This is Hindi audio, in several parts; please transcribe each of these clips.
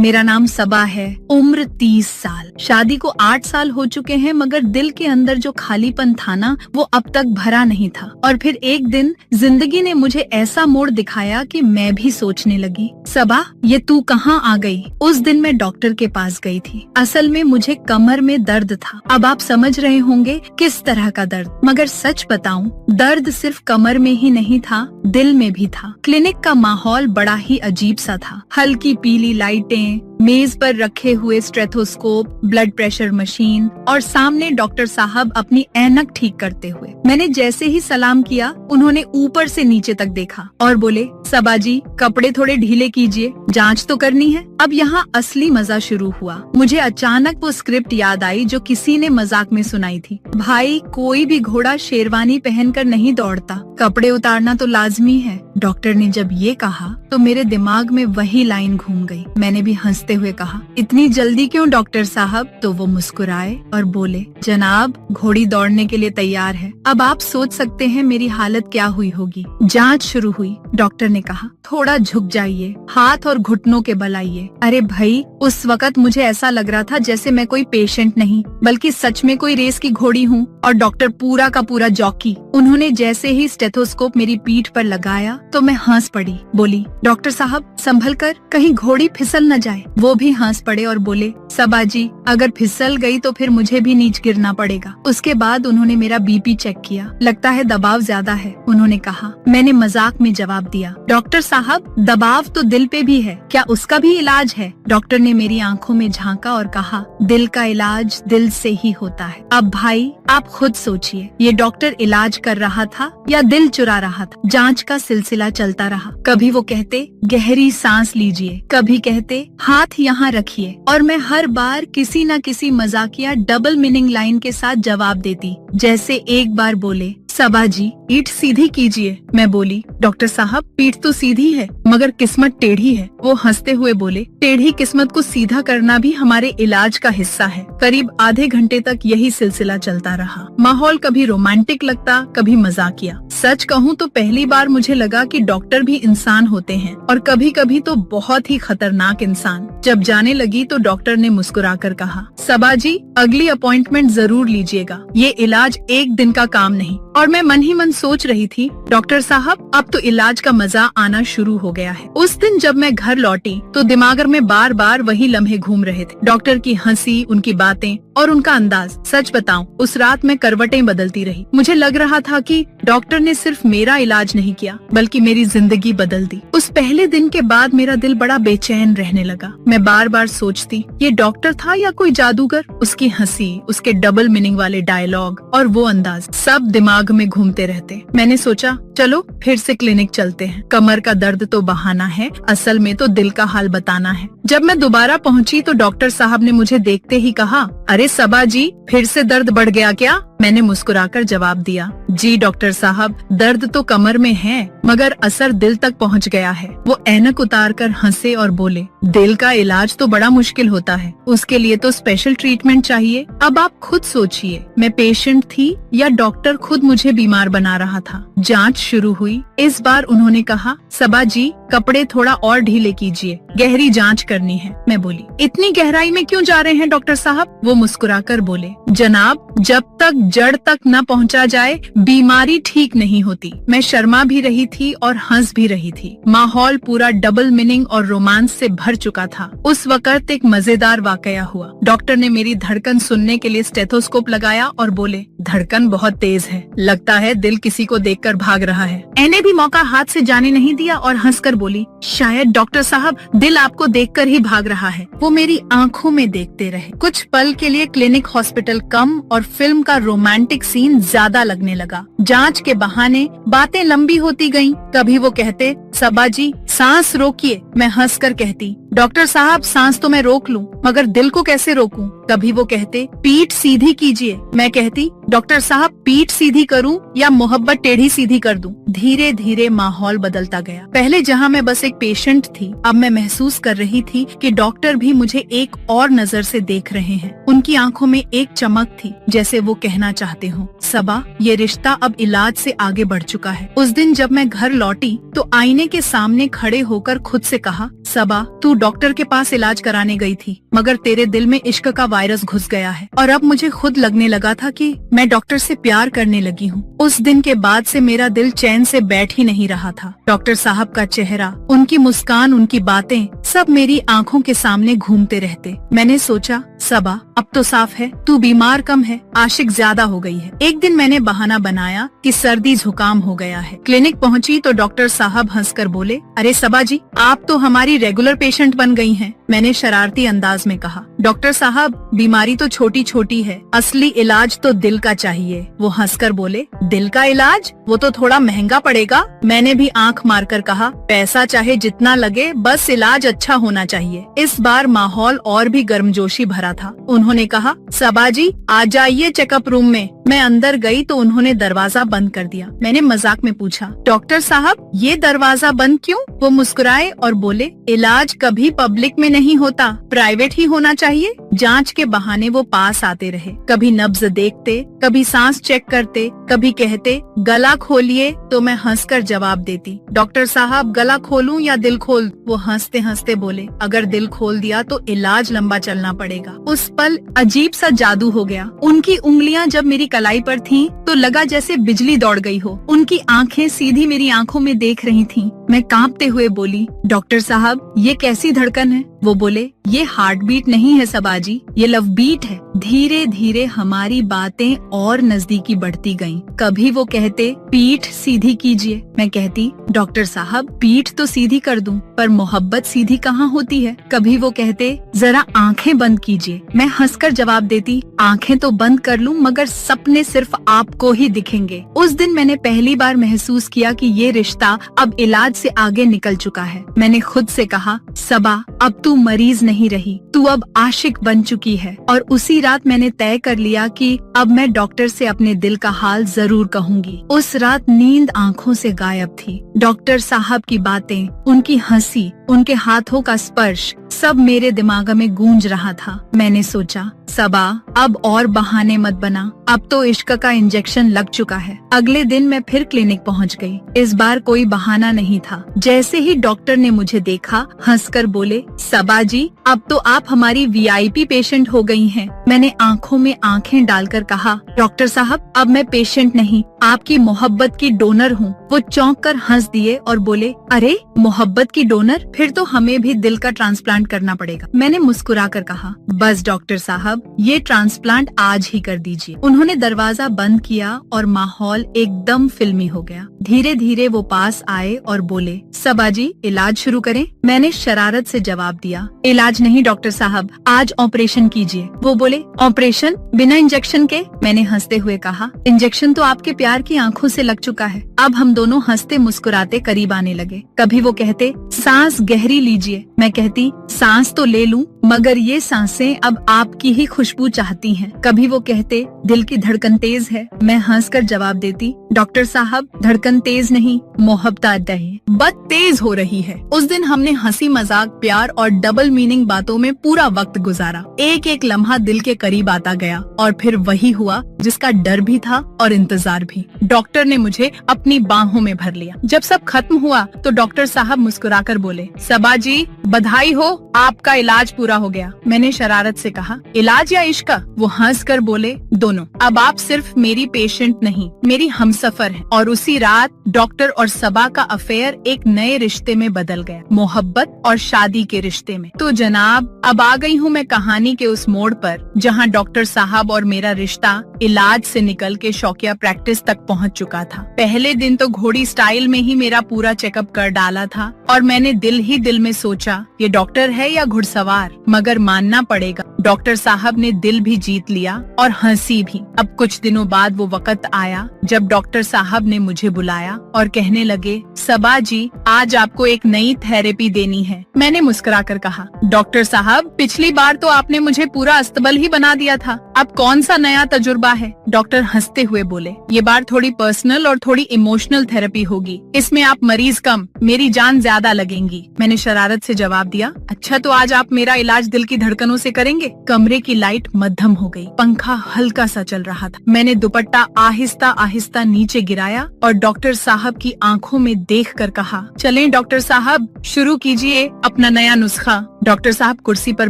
मेरा नाम सबा है, उम्र 30 साल। शादी को 8 साल हो चुके हैं, मगर दिल के अंदर जो खालीपन था ना, वो अब तक भरा नहीं था। और फिर एक दिन जिंदगी ने मुझे ऐसा मोड़ दिखाया कि मैं भी सोचने लगी, सबा ये तू कहाँ आ गई। उस दिन मैं डॉक्टर के पास गई थी। असल में मुझे कमर में दर्द था। अब आप समझ रहे होंगे किस तरह का दर्द, मगर सच बताऊं, दर्द सिर्फ कमर में ही नहीं था, दिल में भी था। क्लिनिक का माहौल बड़ा ही अजीब सा था। हल्की पीली लाइटें, मेज पर रखे हुए स्टेथोस्कोप, ब्लड प्रेशर मशीन और सामने डॉक्टर साहब अपनी ऐनक ठीक करते हुए। मैंने जैसे ही सलाम किया, उन्होंने ऊपर से नीचे तक देखा और बोले, सबा जी कपड़े थोड़े ढीले कीजिए, जांच तो करनी है। अब यहाँ असली मजा शुरू हुआ। मुझे अचानक वो स्क्रिप्ट याद आई जो किसी ने मजाक में सुनाई थी। भाई कोई भी घोड़ा शेरवानी पहनकर नहीं दौड़ता, कपड़े उतारना तो लाजमी है। डॉक्टर ने जब ये कहा तो मेरे दिमाग में वही लाइन घूम गई। मैंने भी हंसते हुए कहा, इतनी जल्दी क्यों डॉक्टर साहब। तो वो मुस्कुराए और बोले, जनाब घोड़ी दौड़ने के लिए तैयार है। अब आप सोच सकते हैं मेरी हालत क्या हुई होगी। जांच शुरू हुई। डॉक्टर ने कहा, थोड़ा झुक जाइए, हाथ और घुटनों के बल आइए। अरे भाई उस वक्त मुझे ऐसा लग रहा था जैसे मैं कोई पेशेंट नहीं बल्कि सच में कोई रेस की घोड़ी हूँ और डॉक्टर पूरा का पूरा जॉकी। उन्होंने जैसे ही स्टेथोस्कोप मेरी पीठ पर लगाया तो मैं हंस पड़ी। बोली, डॉक्टर साहब संभल कर, कहीं घोड़ी फिसल न जाए। वो भी हंस पड़े और बोले, सबा जी अगर फिसल गई तो फिर मुझे भी नीचे गिरना पड़ेगा। उसके बाद उन्होंने मेरा बीपी चेक किया। लगता है दबाव ज्यादा है, उन्होंने कहा। मैंने मजाक में जवाब दिया, डॉक्टर साहब दबाव तो दिल पे भी है, क्या उसका भी इलाज है। डॉक्टर ने मेरी आंखों में झांका और कहा, दिल का इलाज दिल से ही होता है। अब भाई आप खुद सोचिए, ये डॉक्टर इलाज कर रहा था या दिल चुरा रहा था। जांच का सिलसिला चलता रहा। कभी वो कहते गहरी सांस लीजिए, कभी कहते हाथ यहाँ रखिए, और मैं हर बार किसी न किसी मजाकिया डबल मीनिंग लाइन के साथ जवाब देती। जैसे एक बार बोले, सबा जी पीठ सीधी कीजिए। मैं बोली, डॉक्टर साहब पीठ तो सीधी है मगर किस्मत टेढ़ी है। वो हंसते हुए बोले, टेढ़ी किस्मत को सीधा करना भी हमारे इलाज का हिस्सा है। करीब आधे घंटे तक यही सिलसिला चलता रहा। माहौल कभी रोमांटिक लगता, कभी मजाकिया। सच कहूँ तो पहली बार मुझे लगा कि डॉक्टर भी इंसान होते हैं और कभी कभी तो बहुत ही खतरनाक इंसान। जब जाने लगी तो डॉक्टर ने मुस्कुराकर कहा, सबा जी अगली अपॉइंटमेंट जरूर लीजिएगा, ये इलाज एक दिन का काम नहीं। और मैं मन ही मन सोच रही थी, डॉक्टर साहब अब तो इलाज का मजा आना शुरू हो गया है। उस दिन जब मैं घर लौटी तो दिमाग में बार बार वही लम्हे घूम रहे थे। डॉक्टर की हंसी, उनकी बातें और उनका अंदाज। सच बताऊं, उस रात मैं करवटें बदलती रही। मुझे लग रहा था कि डॉक्टर ने सिर्फ मेरा इलाज नहीं किया बल्कि मेरी जिंदगी बदल दी। उस पहले दिन के बाद मेरा दिल बड़ा बेचैन रहने लगा। मैं बार बार सोचती, ये डॉक्टर था या कोई जादूगर। उसकी हंसी, उसके डबल मीनिंग वाले डायलॉग और वो अंदाज सब दिमाग में घूमते रहते। मैंने सोचा चलो फिर से क्लिनिक चलते हैं। कमर का दर्द तो बहाना है, असल में तो दिल का हाल बताना है। जब मैं दोबारा पहुंची तो डॉक्टर साहब ने मुझे देखते ही कहा, अरे सबा जी फिर से दर्द बढ़ गया क्या। मैंने मुस्कुराकर जवाब दिया, जी डॉक्टर साहब दर्द तो कमर में है मगर असर दिल तक पहुंच गया है। वो ऐनक उतार कर हंसे और बोले, दिल का इलाज तो बड़ा मुश्किल होता है, उसके लिए तो स्पेशल ट्रीटमेंट चाहिए। अब आप खुद सोचिए, मैं पेशेंट थी या डॉक्टर खुद मुझे बीमार बना रहा था। जांच शुरू हुई। इस बार उन्होंने कहा, सबा जी कपड़े थोड़ा और ढीले कीजिए, गहरी जांच करनी है। मैं बोली, इतनी गहराई में क्यों जा रहे हैं डॉक्टर साहब। वो मुस्कुराकर बोले, जनाब जब तक जड़ तक न पहुंचा जाए बीमारी ठीक नहीं होती। मैं शर्मा भी रही थी और हंस भी रही थी। माहौल पूरा डबल मीनिंग और रोमांस से भर चुका था। उस वक्त एक मजेदार वाकया हुआ। डॉक्टर ने मेरी धड़कन सुनने के लिए स्टेथोस्कोप लगाया और बोले, धड़कन बहुत तेज है, लगता है दिल किसी को देखकर भाग रहा है। मैंने भी मौका हाथ से जाने नहीं दिया और हंसकर बोली, शायद डॉक्टर साहब दिल आपको देखकर ही भाग रहा है। वो मेरी आंखों में देखते रहे। कुछ पल के लिए क्लिनिक हॉस्पिटल कम और फिल्म का रोमांटिक सीन ज्यादा लगने लगा। जांच के बहाने बातें लंबी होती गईं। कभी वो कहते, सबा जी सांस रोकिए। मैं हंसकर कहती, डॉक्टर साहब सांस तो मैं रोक लूं मगर दिल को कैसे रोकूं। कभी वो कहते, पीठ सीधी कीजिए। मैं कहती, डॉक्टर साहब पीठ सीधी करूं या मोहब्बत टेढ़ी सीधी कर दूं। धीरे धीरे माहौल बदलता गया। पहले जहां मैं बस एक पेशेंट थी, अब मैं महसूस कर रही थी कि डॉक्टर भी मुझे एक और नजर से देख रहे हैं। उनकी आंखों में एक चमक थी, जैसे वो कहना चाहते हो, सबा ये रिश्ता अब इलाज से आगे बढ़ चुका है। उस दिन जब मैं घर लौटी तो आईने के सामने खड़े होकर खुद से कहा, सबा तू डॉक्टर के पास इलाज कराने गई थी, मगर तेरे दिल में इश्क का वायरस घुस गया है और अब मुझे खुद लगने लगा था कि मैं डॉक्टर से प्यार करने लगी हूँ। उस दिन के बाद से मेरा दिल चैन से बैठ ही नहीं रहा था। डॉक्टर साहब का चेहरा, उनकी मुस्कान, उनकी बातें सब मेरी आंखों के सामने घूमते रहते। मैंने सोचा, सबा अब तो साफ है, तू बीमार कम है, आशिक ज्यादा हो गई है। एक दिन मैंने बहाना बनाया कि सर्दी जुकाम हो गया है। क्लिनिक पहुंची तो डॉक्टर साहब हंसकर बोले, अरे सबा जी, आप तो हमारी रेगुलर पेशेंट बन गई हैं। मैंने शरारती अंदाज में कहा, डॉक्टर साहब बीमारी तो छोटी छोटी है, असली इलाज तो दिल का चाहिए। वो हंसकर बोले, दिल का इलाज? वो तो थोड़ा महंगा पड़ेगा। मैंने भी आंख मारकर कहा, पैसा चाहे जितना लगे, बस इलाज अच्छा होना चाहिए। इस बार माहौल और भी गर्मजोशी भरा था। उन्होंने कहा, सबा जी आ जाइए चेकअप रूम में। मैं अंदर गई तो उन्होंने दरवाजा बंद कर दिया। मैंने मजाक में पूछा, डॉक्टर साहब ये दरवाजा बंद क्यों? वो मुस्कुराए और बोले, इलाज कभी पब्लिक में नहीं होता, प्राइवेट ही होना चाहिए। जांच के बहाने वो पास आते रहे, कभी नब्ज देखते, कभी सांस चेक करते, कभी कहते गला खोलिए, तो मैं हंसकर जवाब देती, डॉक्टर साहब गला खोलूं या दिल खोल? वो हंसते हंसते बोले, अगर दिल खोल दिया तो इलाज लंबा चलना पड़ेगा। उस पल अजीब सा जादू हो गया। उनकी उंगलियां जब मेरी कलाई पर थीं, तो लगा जैसे बिजली दौड़ गई हो। उनकी आंखें सीधी मेरी आंखों में देख रही थीं। मैं कांपते हुए बोली, डॉक्टर साहब ये कैसी धड़कन है? वो बोले, ये हार्ट बीट नहीं है सबाजी, ये लव बीट है। धीरे धीरे हमारी बातें और नजदीकी बढ़ती गईं। कभी वो कहते, पीठ सीधी कीजिए। मैं कहती, डॉक्टर साहब पीठ तो सीधी कर दूं, पर मोहब्बत सीधी कहाँ होती है? कभी वो कहते, जरा आंखें बंद कीजिए। मैं हंसकर जवाब देती, आंखें तो बंद कर लूं, मगर सपने सिर्फ आपको ही दिखेंगे। उस दिन मैंने पहली बार महसूस किया कि ये रिश्ता अब इलाज से आगे निकल चुका है। मैंने खुद से कहा, सबा अब तू मरीज नहीं रही, तू अब आशिक बन चुकी है। और उसी रात मैंने तय कर लिया कि अब मैं डॉक्टर से अपने दिल का हाल जरूर कहूंगी। उस रात नींद आंखों से गायब थी। डॉक्टर साहब की बातें, उनकी हंसी, उनके हाथों का स्पर्श सब मेरे दिमाग में गूंज रहा था। मैंने सोचा, सबा अब और बहाने मत बना, अब तो इश्क का इंजेक्शन लग चुका है। अगले दिन मैं फिर क्लिनिक पहुंच गई। इस बार कोई बहाना नहीं था। जैसे ही डॉक्टर ने मुझे देखा, हंसकर बोले, सबा जी अब तो आप हमारी वीआईपी पेशेंट हो गई हैं। मैंने आंखों में आंखें डालकर कहा, डॉक्टर साहब अब मैं पेशेंट नहीं, आपकी मोहब्बत की डोनर हूँ। वो चौंक कर हंस दिए और बोले, अरे मोहब्बत की डोनर? फिर तो हमें भी दिल का ट्रांसप्लांट करना पड़ेगा। मैंने मुस्कुराकर कहा, बस डॉक्टर साहब ये ट्रांसप्लांट आज ही कर दीजिए। उन्होंने दरवाजा बंद किया और माहौल एकदम फिल्मी हो गया। धीरे धीरे वो पास आए और बोले, सबा जी इलाज शुरू करें? मैंने शरारत से जवाब दिया, इलाज नहीं डॉक्टर साहब, आज ऑपरेशन कीजिए। वो बोले, ऑपरेशन बिना इंजेक्शन के? मैंने हंसते हुए कहा, इंजेक्शन तो आपके प्यार की आंखों से लग चुका है। अब हम दोनों हंसते मुस्कुराते करीब आने लगे। कभी वो कहते, सांस गहरी लीजिए। मैं कहती, सांस तो ले लूं, मगर ये सांसें अब आपकी ही खुशबू चाहती हैं। कभी वो कहते, दिल की धड़कन तेज है। मैं हंसकर जवाब देती, डॉक्टर साहब धड़कन तेज नहीं, मोहब्बत बस तेज हो रही है। उस दिन हमने हंसी मजाक, प्यार और डबल मीनिंग बातों में पूरा वक्त गुजारा। एक एक लम्हा दिल के करीब आता गया और फिर वही हुआ जिसका डर भी था और इंतजार भी। डॉक्टर ने मुझे अपनी बाहों में भर लिया। जब सब खत्म हुआ तो डॉक्टर साहब मुस्कुराकर बोले, सबा जी बधाई हो, आपका इलाज पूरा हो गया। मैंने शरारत से कहा, इलाज या इश्क? वो हंसकर बोले, दोनों। अब आप सिर्फ मेरी पेशेंट नहीं, मेरी हमसफर हैं। और उसी रात डॉक्टर और सबा का अफेयर एक नए रिश्ते में बदल गया, मोहब्बत और शादी के रिश्ते में। तो जनाब अब आ गई हूँ मैं कहानी के उस मोड़ पर जहाँ डॉक्टर साहब और मेरा रिश्ता इलाज से निकल के शौकिया प्रैक्टिस तक पहुँच चुका था। पहले दिन तो घोड़ी स्टाइल में ही मेरा पूरा चेकअप कर डाला था और मैंने दिल ही दिल में सोचा, ये डॉक्टर है या घुड़सवार? मगर मानना पड़ेगा, डॉक्टर साहब ने दिल भी जीत लिया और हंसी भी। अब कुछ दिनों बाद वो वक्त आया जब डॉक्टर साहब ने मुझे बुलाया और कहने लगे, सबा जी आज आपको एक नई थेरेपी देनी है। मैंने मुस्कुराकर कहा, डॉक्टर साहब पिछली बार तो आपने मुझे पूरा अस्तबल ही बना दिया था, अब कौन सा नया तजुर्बा है? डॉक्टर हंसते हुए बोले, ये बार थोड़ी पर्सनल और थोड़ी इमोशनल थेरेपी होगी, इसमें आप मरीज कम, मेरी जान ज्यादा लगेंगी। मैंने शरारत से जवाब दिया, अच्छा तो आज आप मेरा इलाज दिल की धड़कनों से करेंगे? कमरे की लाइट मध्यम हो गई, पंखा हल्का सा चल रहा था। मैंने दुपट्टा आहिस्ता आहिस्ता नीचे गिराया और डॉक्टर साहब की आंखों में देखकर कहा, चलें डॉक्टर साहब शुरू कीजिए अपना नया नुस्खा। डॉक्टर साहब कुर्सी पर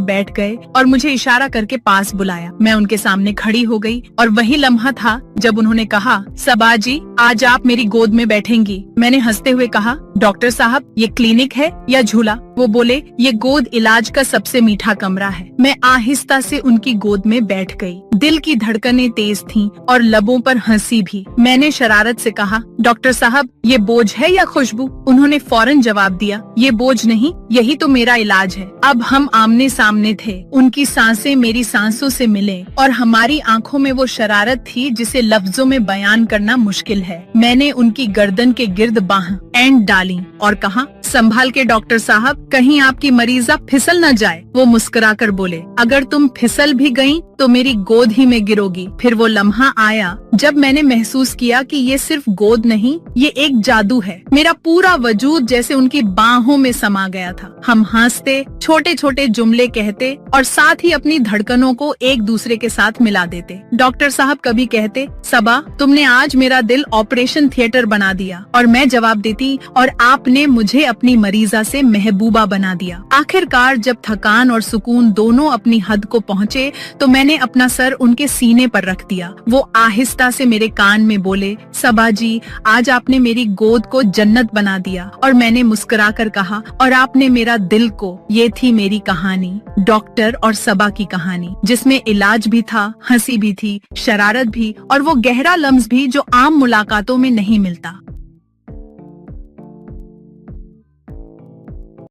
बैठ गए और मुझे इशारा करके पास बुलाया। मैं उनके सामने खड़ी हो गई और वही लम्हा था जब उन्होंने कहा, सबा जी आज आप मेरी गोद में बैठेंगी। मैंने हंसते हुए कहा, डॉक्टर साहब ये क्लिनिक है या झूला? वो बोले, ये गोद इलाज का सबसे मीठा कमरा है। मैं आहिस्ता से उनकी गोद में बैठ गई। दिल की धड़कनें तेज थीं और लबों पर हंसी भी। मैंने शरारत से कहा, डॉक्टर साहब ये बोझ है या खुशबू? उन्होंने फौरन जवाब दिया, ये बोझ नहीं, यही तो मेरा इलाज है। अब हम आमने सामने थे। उनकी सांसें मेरी सांसों से मिले और हमारी आंखों में वो शरारत थी जिसे लफ्जों में बयान करना मुश्किल है। मैंने उनकी गर्दन के गिर्द बाह एंड डाली और कहा, संभाल के डॉक्टर साहब, कहीं आपकी मरीजा फिसल न जाए। वो मुस्कुराकर बोले, अगर तुम फिसल भी गईं तो मेरी गोद ही में गिरोगी। फिर वो लम्हा आया जब मैंने महसूस किया कि ये सिर्फ गोद नहीं, ये एक जादू है। मेरा पूरा वजूद जैसे उनकी बाहों में समा गया था। हम हंसते, छोटे छोटे जुमले कहते और साथ ही अपनी धड़कनों को एक दूसरे के साथ मिला देते। डॉक्टर साहब कभी कहते, सबा तुमने आज मेरा दिल ऑपरेशन थिएटर बना दिया, और मैं जवाब देती, और आपने मुझे अपनी मरीजा से महबूबा बना दिया। आखिरकार जब थकान और सुकून दोनों अपनी हद को पहुँचे तो मैंने अपना सर उनके सीने पर रख दिया। वो आहिस्ता से मेरे कान में बोले, सबा जी आज आपने मेरी गोद को जन्नत बना दिया। और मैंने मुस्कुराकर कहा, और आपने मेरा दिल को। ये थी मेरी कहानी, डॉक्टर और सबा की कहानी, जिसमें इलाज भी था, हंसी भी थी, शरारत भी, और वो गहरा लम्स भी जो आम मुलाकातों में नहीं मिलता।